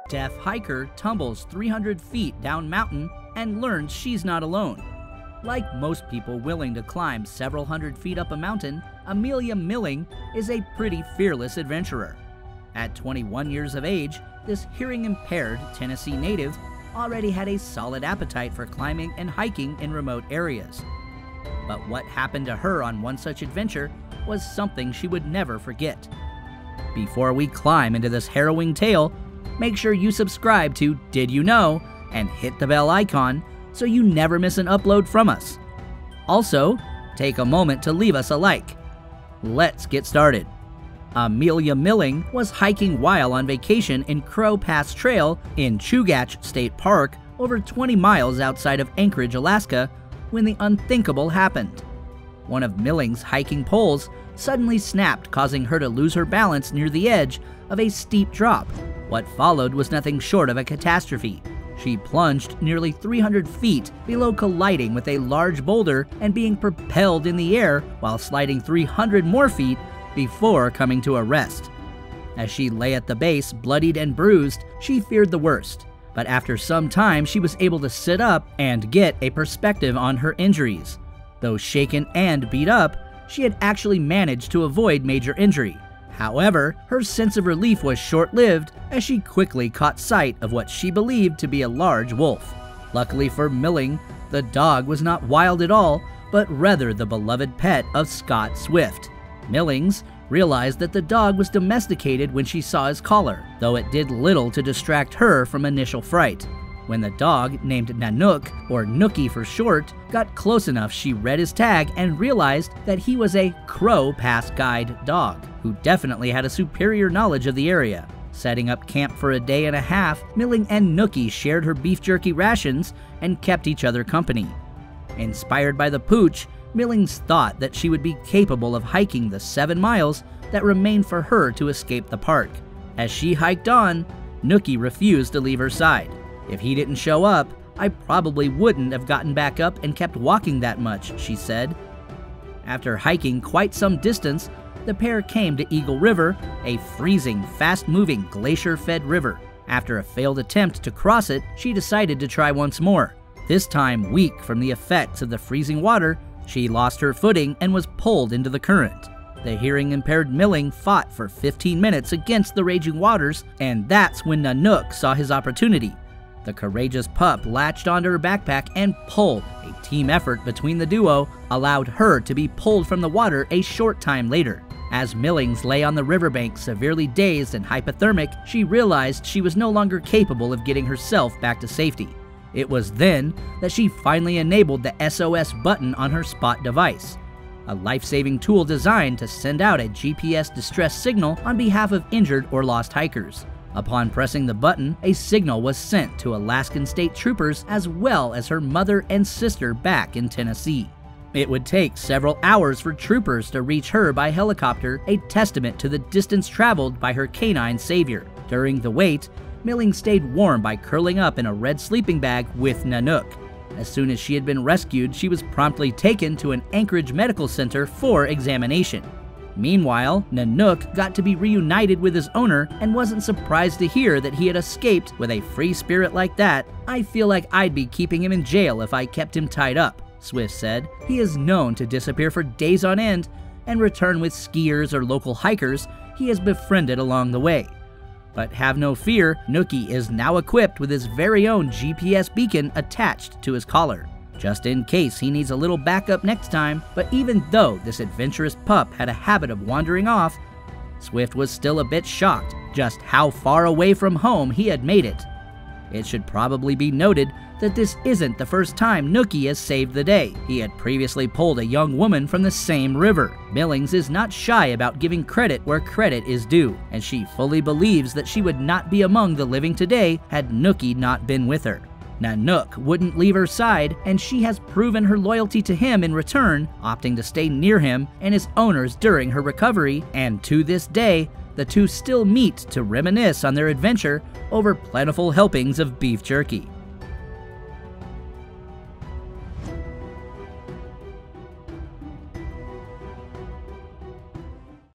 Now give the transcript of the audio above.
Deaf hiker tumbles 300 feet down mountain and learns she's not alone. Like most people willing to climb several hundred feet up a mountain, Amelia Milling is a pretty fearless adventurer. At 21 years of age, this hearing-impaired Tennessee native already had a solid appetite for climbing and hiking in remote areas. But what happened to her on one such adventure was something she would never forget. Before we climb into this harrowing tale, make sure you subscribe to Did You Know and hit the bell icon so you never miss an upload from us. Also, take a moment to leave us a like. Let's get started. Amelia Milling was hiking while on vacation in Crow Pass Trail in Chugach State Park, over 20 miles outside of Anchorage, Alaska, when the unthinkable happened. One of Milling's hiking poles suddenly snapped, causing her to lose her balance near the edge of a steep drop. What followed was nothing short of a catastrophe. She plunged nearly 300 feet below, colliding with a large boulder and being propelled in the air while sliding 300 more feet before coming to a rest. As she lay at the base, bloodied and bruised, she feared the worst. But after some time, she was able to sit up and get a perspective on her injuries. Though shaken and beat up, she had actually managed to avoid major injury. However, her sense of relief was short-lived as she quickly caught sight of what she believed to be a large wolf. Luckily for Milling, the dog was not wild at all, but rather the beloved pet of Scott Swift. Millings realized that the dog was domesticated when she saw his collar, though it did little to distract her from initial fright. When the dog, named Nanook, or Nookie for short, got close enough, she read his tag and realized that he was a Crow Pass Guide dog, who definitely had a superior knowledge of the area. Setting up camp for a day and a half, Milling and Nookie shared her beef jerky rations and kept each other company. Inspired by the pooch, Millings thought that she would be capable of hiking the 7 miles that remained for her to escape the park. As she hiked on, Nookie refused to leave her side. "If he didn't show up, I probably wouldn't have gotten back up and kept walking that much," she said. After hiking quite some distance, the pair came to Eagle River, a freezing, fast-moving, glacier-fed river. After a failed attempt to cross it, she decided to try once more. This time, weak from the effects of the freezing water, she lost her footing and was pulled into the current. The hearing-impaired Milling fought for 15 minutes against the raging waters, and that's when Nanook saw his opportunity. The courageous pup latched onto her backpack and pulled. A team effort between the duo allowed her to be pulled from the water a short time later. As Millings lay on the riverbank, severely dazed and hypothermic, she realized she was no longer capable of getting herself back to safety. It was then that she finally enabled the SOS button on her Spot device, a life-saving tool designed to send out a GPS distress signal on behalf of injured or lost hikers. Upon pressing the button, a signal was sent to Alaskan state troopers as well as her mother and sister back in Tennessee. It would take several hours for troopers to reach her by helicopter, a testament to the distance traveled by her canine savior. During the wait, Milling stayed warm by curling up in a red sleeping bag with Nanook. As soon as she had been rescued, she was promptly taken to an Anchorage medical center for examination. Meanwhile, Nanook got to be reunited with his owner and wasn't surprised to hear that he had escaped. "With a free spirit like that, I feel like I'd be keeping him in jail if I kept him tied up," Swift said. "He is known to disappear for days on end and return with skiers or local hikers he has befriended along the way. But have no fear, Nookie is now equipped with his very own GPS beacon attached to his collar, just in case he needs a little backup next time." But even though this adventurous pup had a habit of wandering off, Swift was still a bit shocked just how far away from home he had made it. It should probably be noted that this isn't the first time Nookie has saved the day. He had previously pulled a young woman from the same river. Millings is not shy about giving credit where credit is due, and she fully believes that she would not be among the living today had Nookie not been with her. Nanook wouldn't leave her side, and she has proven her loyalty to him in return, opting to stay near him and his owners during her recovery, and to this day, the two still meet to reminisce on their adventure over plentiful helpings of beef jerky.